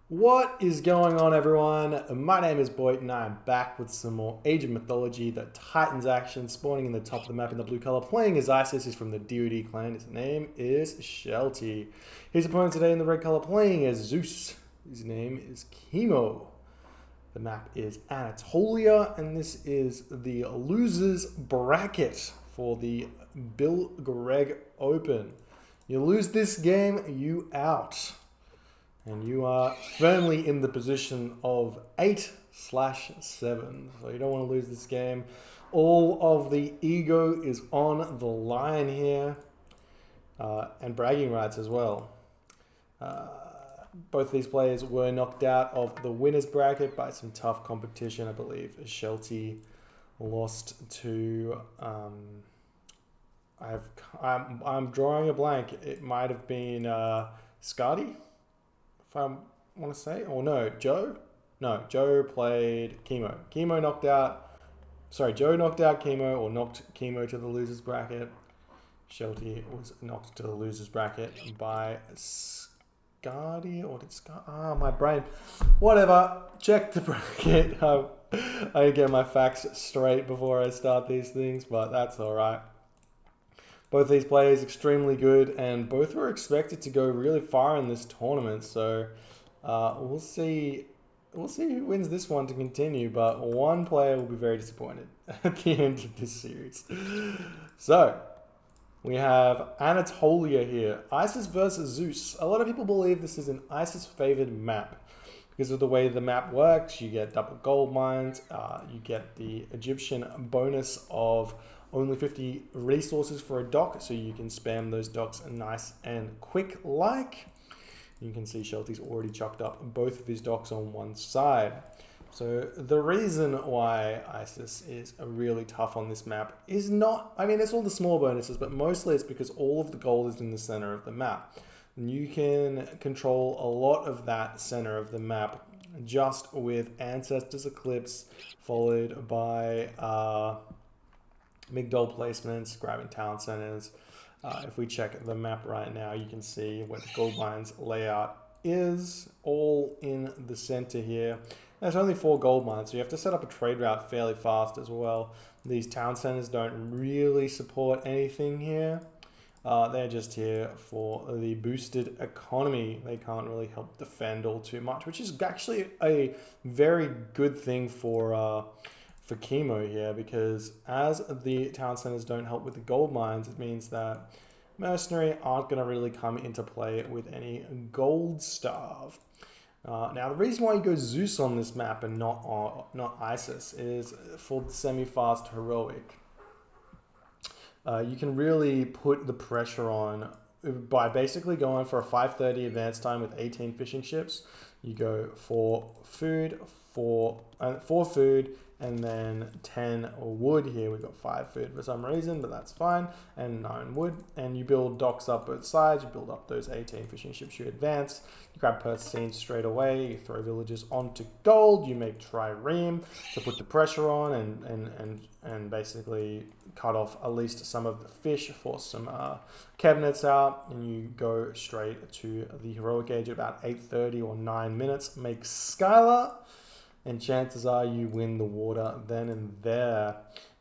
What is going on, everyone? My name is Boit and I am back with some more Age of Mythology, the Titans action, spawning in the top of the map in the blue color. Playing as Isis, he's from the DoD clan. His name is Shelty. His opponent today in the red color playing as Zeus. His name is Kimo. The map is Anatolia, and this is the losers bracket for the Bill Gregg Open. You lose this game, you out. And you are firmly in the position of 8/7. So you don't want to lose this game. All of the ego is on the line here. And bragging rights as well. Both these players were knocked out of the winners bracket by some tough competition. I believe Shelty lost to... I'm drawing a blank. It might have been Scotty, if I want to say. Or no, Joe? No, Joe played Kimo. Kimo knocked out... Sorry, Joe knocked out Kimo, or knocked Kimo to the losers bracket. Shelty was knocked to the losers bracket by Scotty, or did Scott... my brain. Whatever. Check the bracket. I get my facts straight before I start these things, but that's alright. Both these players extremely good, and both were expected to go really far in this tournament. So we'll see. We'll see who wins this one to continue. But one player will be very disappointed at the end of this series. So we have Anatolia here, Isis versus Zeus. A lot of people believe this is an Isis favored map because of the way the map works. You get double gold mines. You get the Egyptian bonus of only 50 resources for a dock, so you can spam those docks nice and quick like. You can see Shelty's already chucked up both of his docks on one side. So the reason why Isis is really tough on this map is not, I mean, it's all the small bonuses, but mostly it's because all of the gold is in the center of the map. And you can control a lot of that center of the map just with Ancestors Eclipse, followed by Migdol placements, grabbing town centers. If we check the map right now, you can see where the gold mines layout is, all in the center here. There's only 4 gold mines, so you have to set up a trade route fairly fast as well. These town centers don't really support anything here. They're just here for the boosted economy. They can't really help defend all too much, which is actually a very good thing for Kimo here, because as the town centers don't help with the gold mines, it means that mercenary aren't going to really come into play with any gold starve. Now, the reason why you go Zeus on this map and not Isis is for the semi-fast heroic. You can really put the pressure on by basically going for a 5:30 advance time with 18 fishing ships. You go for food, 4 food, and then 10 wood here. We've got 5 food for some reason, but that's fine, and 9 wood. And you build docks up both sides. You build up those 18 fishing ships. You advance. You grab Persines straight away. You throw villagers onto gold. You make trireme to put the pressure on and basically cut off at least some of the fish, force some cabinets out, and you go straight to the heroic age at about 8:30 or 9 minutes. Make Skylar. And chances are you win the water then and there.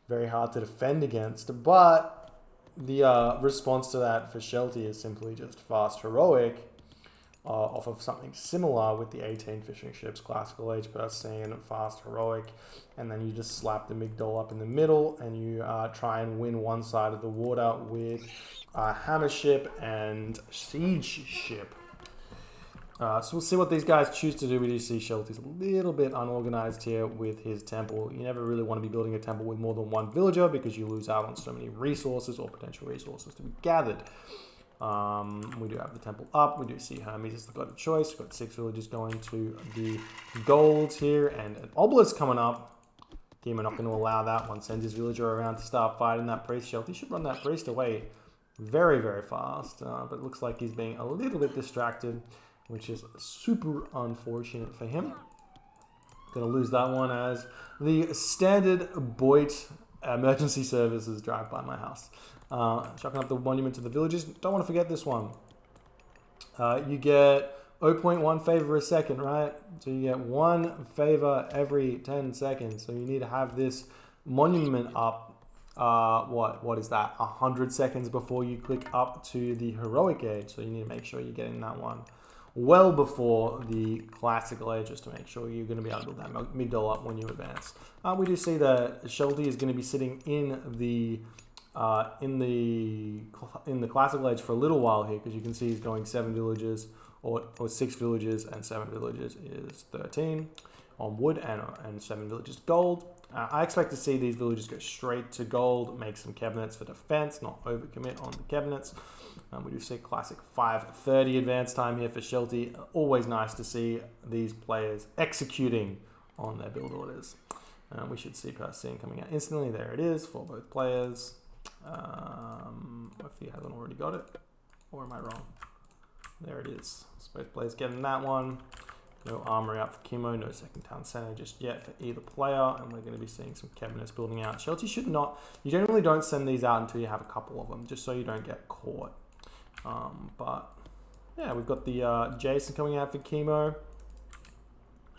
Very hard to defend against. But the response to that for Shelty is simply just fast heroic off of something similar with the 18 fishing ships, classical age Persine, fast heroic. And then you just slap the Migdol up in the middle and you try and win one side of the water with a hammer ship and siege ship. So we'll see what these guys choose to do. We do see Shelty's a little bit unorganized here with his temple. You never really want to be building a temple with more than 1 villager because you lose out on so many resources or potential resources to be gathered. We do have the temple up. We do see Hermes has got a choice. We've got 6 villagers going to the golds here and an obelisk coming up. Kimo not going to allow that one. Sends his villager around to start fighting that priest. Shelty should run that priest away very, very fast. But it looks like he's being a little bit distracted, which is super unfortunate for him. Gonna lose that one as the standard Boit emergency services drive by my house. Chucking up the monument to the villagers. Don't want to forget this one. You get 0.1 favor a second, right? So you get 1 favor every 10 seconds. So you need to have this monument up, what is that? 100 seconds before you click up to the heroic age. So you need to make sure you're getting that one well before the classical age, just to make sure you're going to be able to build that migdol up when you advance. We do see that Shelty is going to be sitting in the classical age for a little while here, because you can see he's going 7 villages or 6 villages, and 7 villages is 13 on wood, and 7 villages gold. I expect to see these villages go straight to gold, make some cabinets for defense, not overcommit on the cabinets. We do see classic 5:30 advance time here for Shelty. Always nice to see these players executing on their build orders. We should see Persian coming out instantly. There it is for both players. If he hasn't already got it, or am I wrong? There it is. So both players getting that one. No armory up for Kimo, no second town center just yet for either player, and we're going to be seeing some cabinets building out. Shelty should not, you generally don't send these out until you have a couple of them, just so you don't get caught. But yeah, we've got the Jason coming out for Kimo.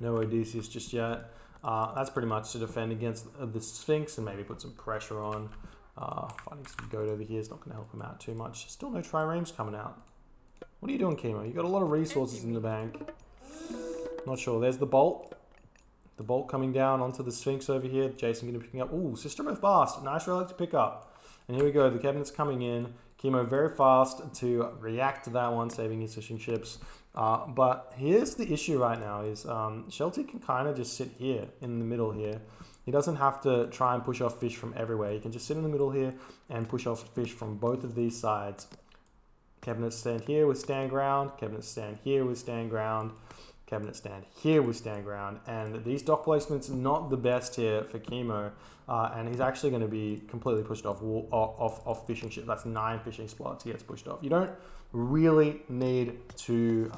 No Odysseus just yet. That's pretty much to defend against the Sphinx and maybe put some pressure on. Finding some goat over here is not going to help him out too much. Still no triremes coming out. What are you doing, Kimo? You got a lot of resources in the bank. Not sure. There's the bolt. The bolt coming down onto the Sphinx over here. Jason going to be picking up. Ooh, System of Fast. Nice relic to pick up. And here we go. The cabinet's coming in. Kimo very fast to react to that one, saving his fishing ships. But here's the issue right now is Shelty can kind of just sit here in the middle here. He doesn't have to try and push off fish from everywhere. He can just sit in the middle here and push off fish from both of these sides. Cabinets stand here with stand ground. Cabinets stand here with stand ground. Cabinet stand here with stand ground, and these dock placements not the best here for Kimo, and he's actually going to be completely pushed off fishing ships. That's 9 fishing spots he gets pushed off. You don't really need to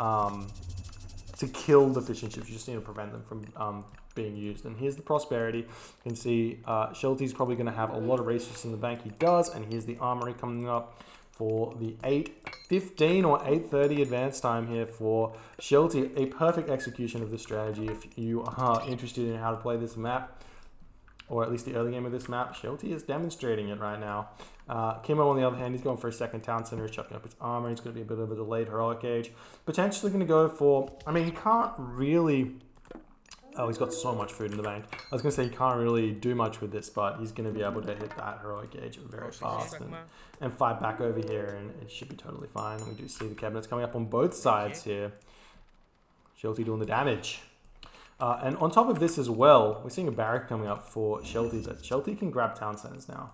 kill the fishing ships. You just need to prevent them from being used. And here's the prosperity. You can see Shelty's probably going to have a lot of resources in the bank. He does, and here's the armory coming up for the 8:15 or 8:30 advance time here for Shelty. A perfect execution of this strategy. If you are interested in how to play this map, or at least the early game of this map, Shelty is demonstrating it right now. Kimo, on the other hand, he's going for a second town center. He's chucking up his armor. He's going to be a bit of a delayed heroic age. Potentially going to go for, I mean, he can't really... Oh, he's got so much food in the bank. I was going to say he can't really do much with this, but he's going to be able to hit that heroic age very fast and fight back over here, and it should be totally fine. And we do see the cabinets coming up on both sides here. Shelty doing the damage. And on top of this as well, we're seeing a barrack coming up for Shelty. But Shelty can grab town centers now.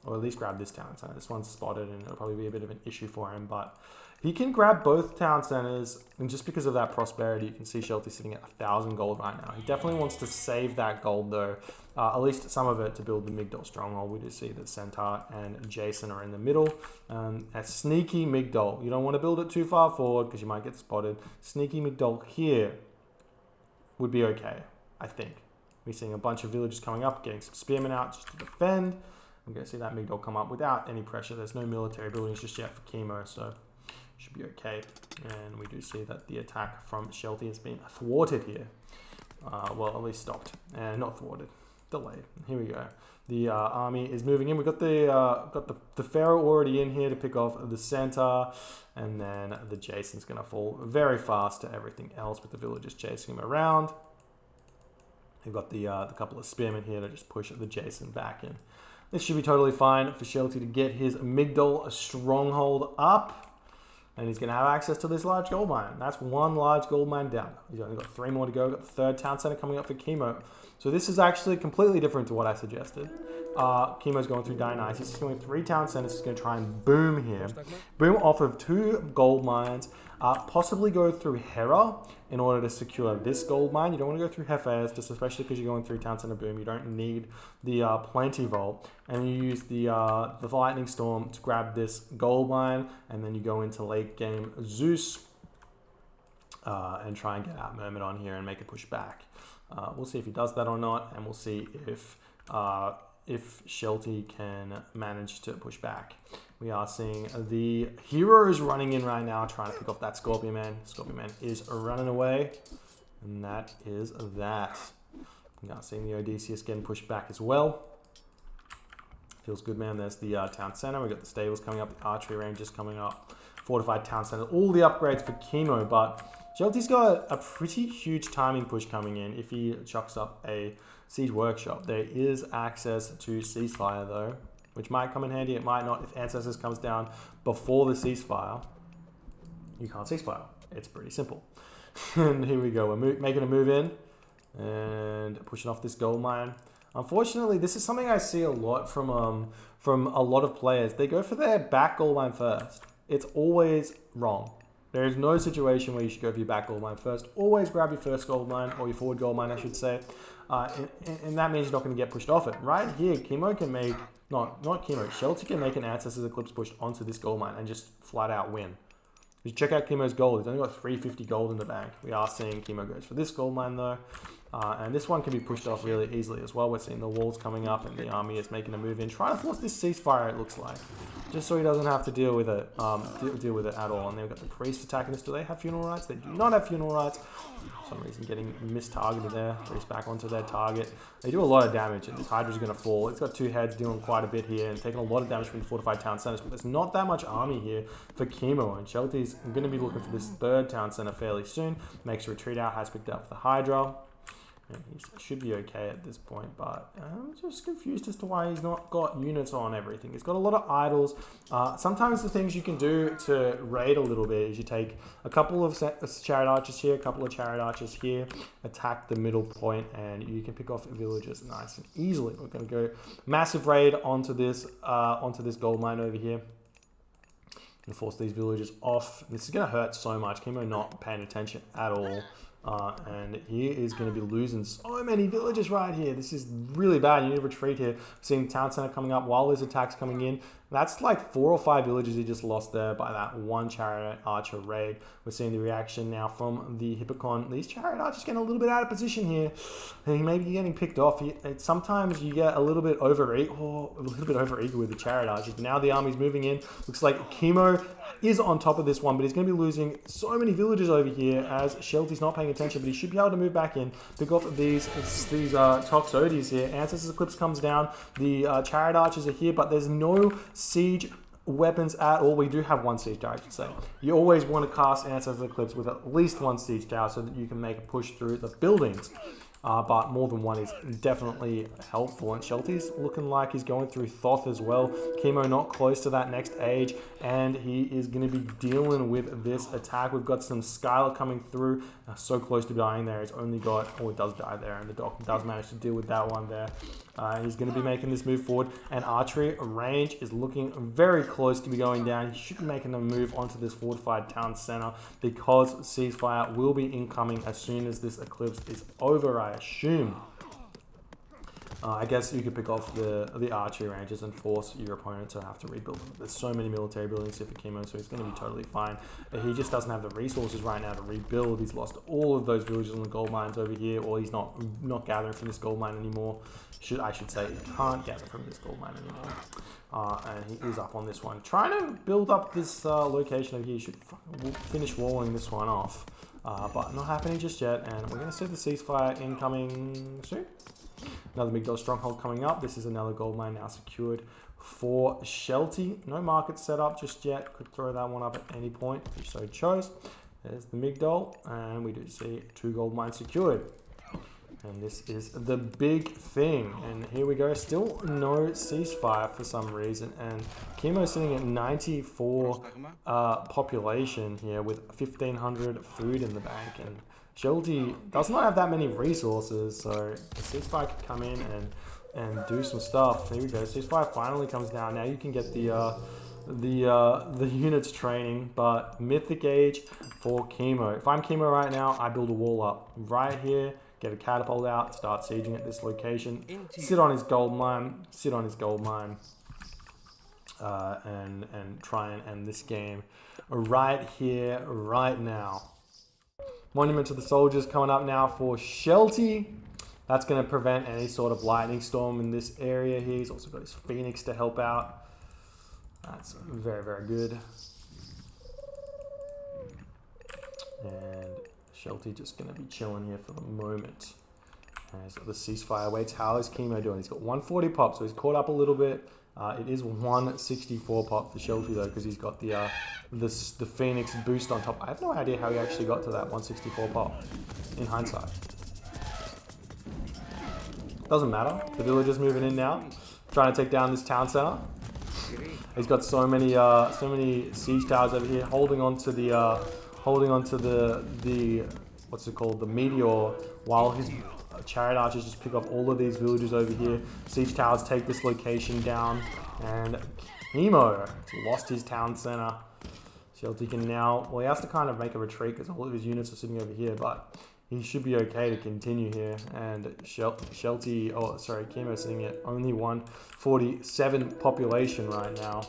Or at least grab this town center. This one's spotted, and it'll probably be a bit of an issue for him, but he can grab both town centers, and just because of that prosperity, you can see Shelty sitting at 1,000 gold right now. He definitely wants to save that gold, though, at least some of it to build the Migdol stronghold. We do see that Centaur and Jason are in the middle. A sneaky Migdol. You don't want to build it too far forward because you might get spotted. Sneaky Migdol here would be okay, I think. We're seeing a bunch of villagers coming up, getting some spearmen out just to defend. I'm going to see that Migdol come up without any pressure. There's no military buildings just yet for Kimo, so should be okay. And we do see that the attack from Shelty has been thwarted here. Well, at least stopped. And not thwarted. Delayed. Here we go. The army is moving in. We've got the Pharaoh already in here to pick off the Centaur. And then the Jason's going to fall very fast to everything else with the villagers chasing him around. We've got the couple of spearmen here to just push the Jason back in. This should be totally fine for Shelty to get his Migdol stronghold up. And he's going to have access to this large gold mine. That's one large gold mine down. He's only got 3 more to go. Got the 3rd town center coming up for Kimo. So this is actually completely different to what I suggested. Kimo's going through Dionysus. He's going 3 town centers. He's going to try and boom here. Boom off of 2 gold mines. Possibly go through Hera in order to secure this gold mine. You don't want to go through Hephaestus, just especially because you're going through town center boom. You don't need the plenty vault, and you use the lightning storm to grab this gold mine, and then you go into late game Zeus and try and get out Myrmidon here and make a push back. We'll see if he does that or not, and we'll see if if Shelty can manage to push back. We are seeing the heroes running in right now, trying to pick off that Scorpion Man. Scorpion Man is running away, and that is that. We are seeing the Odysseus getting pushed back as well. Feels good, man. There's the town center. We've got the stables coming up, the archery ranges coming up, fortified town center, all the upgrades for Kimo, but Shelty's got a pretty huge timing push coming in if he chucks up a siege workshop. There is access to ceasefire though, which might come in handy, it might not. If Ancestors comes down before the ceasefire, you can't ceasefire. It's pretty simple. And here we go, we're making a move in and pushing off this gold mine. Unfortunately, this is something I see a lot from a lot of players. They go for their back gold mine first. It's always wrong. There is no situation where you should go for your back gold mine first. Always grab your first gold mine, or your forward gold mine, I should say. And that means you're not going to get pushed off it. Right here, Kimo can make, not Kimo, Shelty can make an Ancestors Eclipse push onto this gold mine and just flat out win. You check out Kimo's gold. He's only got 350 gold in the bank. We are seeing Kimo goes for this gold mine though. And this one can be pushed off really easily as well. We're seeing the walls coming up and the army is making a move in, trying to force this ceasefire, it looks like, just so he doesn't have to deal with it at all. And they've got the priest attacking this. Do they have funeral rites? They do not have funeral rites. For some reason getting mistargeted there. Priest back onto their target. They do a lot of damage, and this Hydra's going to fall. It's got two heads doing quite a bit here and taking a lot of damage from the fortified town centers, but there's not that much army here for Kimo, and Shelty's going to be looking for this third town center fairly soon. Makes a retreat out, has picked up the Hydra. And he should be okay at this point, but I'm just confused as to why he's not got units on everything. He's got a lot of idols. Sometimes the things you can do to raid a little bit is you take a couple of chariot archers here, a couple of chariot archers here, attack the middle point, and you can pick off villagers nice and easily. We're going to go massive raid onto this gold mine over here and force these villagers off. This is going to hurt so much. Kimo not paying attention at all. And he is going to be losing so many villages right here. This is really bad. You need to retreat here. Seeing town center coming up while there's attacks coming in. That's like 4 or 5 villages he just lost there by that one chariot archer raid. We're seeing the reaction now from the Hippocon. These chariot archers getting a little bit out of position here. And maybe getting picked off. Sometimes you get a little bit overeager with the chariot archers. Now the army's moving in. Looks like Kimo is on top of this one, but he's going to be losing so many villages over here as Shelty's not paying attention, but he should be able to move back in, pick off these Toxodies here. Ancestors Eclipse comes down. The chariot archers are here, but there's no siege weapons at all. We do have one siege tower, I should say. You always want to cast Ancestors Eclipse with at least one siege tower so that you can make a push through the buildings. But more than one is definitely helpful. And Shelty's looking like he's going through Thoth as well. Kimo not close to that next age, and he is going to be dealing with this attack. We've got some Skylar coming through, so close to dying there. He's only got, oh, he does die there, and the doc does manage to deal with that one there. He's going to be making this move forward, and archery range is looking very close to be going down. He should be making a move onto this fortified town center because ceasefire will be incoming as soon as this eclipse is over, I assume. I guess you could pick off the archery ranges and force your opponent to have to rebuild them. There's so many military buildings here for Kimo, so he's going to be totally fine. He just doesn't have the resources right now to rebuild. He's lost all of those villages on the gold mines over here, or he's not gathering from this gold mine anymore. I should say he can't gather from this gold mine anymore. And he is up on this one. Trying to build up this location over here. He should finish walling this one off. But not happening just yet, and we're going to see the ceasefire incoming soon. Another Migdol stronghold coming up. This is another gold mine now secured for Shelty. No market set up just yet. Could throw that one up at any point if you so chose. There's the Migdol, and we do see 2 gold mines secured. And this is the big thing. And here we go. Still no ceasefire for some reason. And Kimo sitting at 94 population here with 1,500 food in the bank. And Shelty does not have that many resources. So the ceasefire could come in and do some stuff. Here we go. Ceasefire finally comes down. Now you can get the units training, but Mythic Age for Kimo. If I'm Kimo right now, I build a wall up right here. Get a catapult out, start sieging at this location, sit on his gold mine, and try and end this game right here, right now. Monument to the Soldiers coming up now for Shelty. That's going to prevent any sort of lightning storm in this area here. He's also got his Phoenix to help out. That's very, very good. And Shelty just going to be chilling here for the moment. As the ceasefire waits. How is Kimo doing? He's got 140 pop, so he's caught up a little bit. It is 164 pop for Shelty though, because he's got the Phoenix boost on top. I have no idea how he actually got to that 164 pop in hindsight. Doesn't matter. The villager's moving in now, trying to take down this town center. He's got so many siege towers over here, holding on to the what's it called, the meteor, while his chariot archers just pick up all of these villagers over here. Siege towers take this location down, and Kimo lost his town center. Shelty can now, well, he has to kind of make a retreat because all of his units are sitting over here, but he should be okay to continue here. And Shelty, oh sorry, Kimo sitting at only 147 population right now.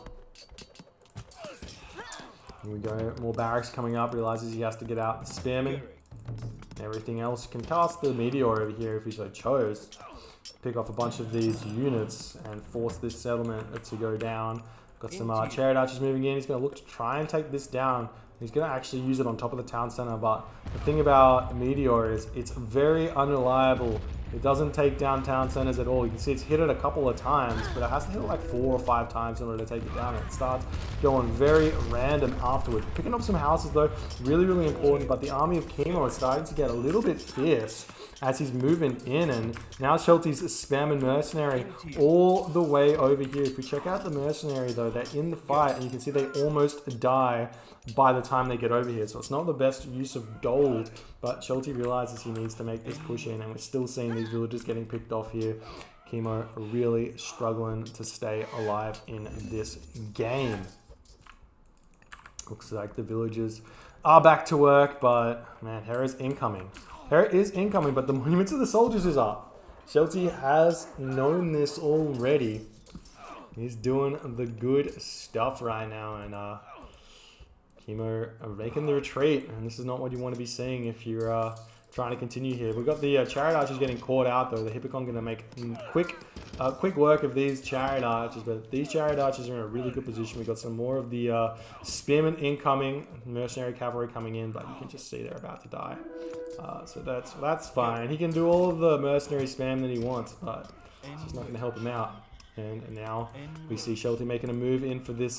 Here we go, more barracks coming up, realizes he has to get out and spamming. Everything else can cast the meteor over here if he so chose. Pick off a bunch of these units and force this settlement to go down. Got some chariot archers moving in. He's going to look to try and take this down. He's going to actually use it on top of the town center, but the thing about meteor is it's very unreliable. It doesn't take down town centers at all. You can see it's hit it a couple of times, but it has to hit it like 4 or 5 times in order to take it down. And it starts going very random afterwards. Picking up some houses though, really, really important. But the army of Kimo is starting to get a little bit fierce as he's moving in. And now Shelty's spamming mercenary all the way over here. If we check out the mercenary though, they're in the fight, and you can see they almost die by the time they get over here. So it's not the best use of gold, but Shelty realizes he needs to make this push in, and we're still seeing these villagers getting picked off here. Kimo really struggling to stay alive in this game. Looks like the villagers are back to work, but man, Hera's incoming. Hera is incoming, but the Monument to the Soldiers is up. Shelty has known this already. He's doing the good stuff right now, and Kimo making the retreat, and this is not what you want to be seeing if you're trying to continue here. We've got the chariot archers getting caught out though. The Hippocon going to make quick work of these chariot archers, but these chariot archers are in a really good position. We've got some more of the spearmen incoming, mercenary cavalry coming in, but you can just see they're about to die. So that's fine. He can do all of the mercenary spam that he wants, but it's just not going to help him out. And now we see Shelty making a move in for this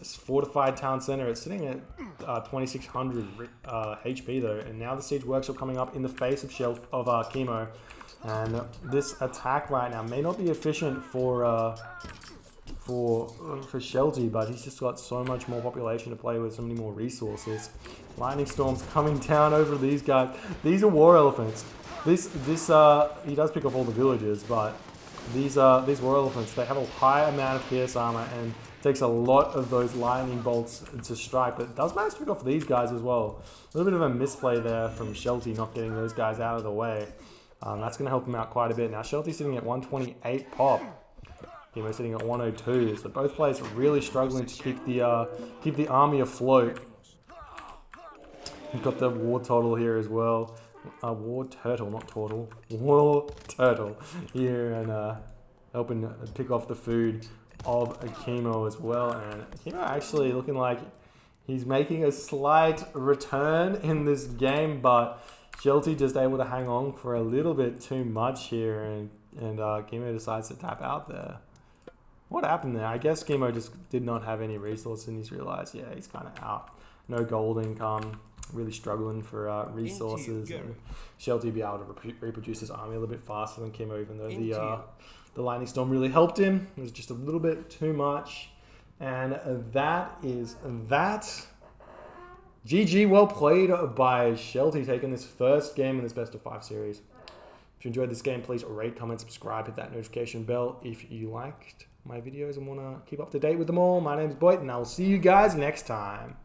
fortified town center. It's sitting at 2600 HP though, and now the siege workshop coming up in the face of Kimo. And this attack right now may not be efficient for Shelty, but he's just got so much more population to play with, so many more resources. Lightning storms coming down over these guys. These are war elephants. He does pick off all the villagers, but these war elephants, they have a high amount of pierce armor, and it takes a lot of those lightning bolts to strike, but it does manage to pick off these guys as well. A little bit of a misplay there from Shelty not getting those guys out of the way. That's going to help him out quite a bit. Now Shelty's sitting at 128 pop. Kimo sitting at 102. So both players are really struggling to keep the army afloat. We've got the war turtle here as well. War turtle, not turtle. War turtle here, and helping pick off the food of Kimo as well. And Kimo actually looking like he's making a slight return in this game, but Shelty just able to hang on for a little bit too much here, and Kimo decides to tap out there. What happened there? I guess Kimo just did not have any resources, and he's realized, yeah, he's kind of out. No gold income, really struggling for resources, and Shelty be able to reproduce his army a little bit faster than Kimo, even though the lightning storm really helped him. It was just a little bit too much, and that is that. GG, well played by Shelty, taking this first game in this best of 5 series. If you enjoyed this game, please rate, comment, subscribe, hit that notification bell if you liked my videos and want to keep up to date with them all. My name's Boit, and I will see you guys next time.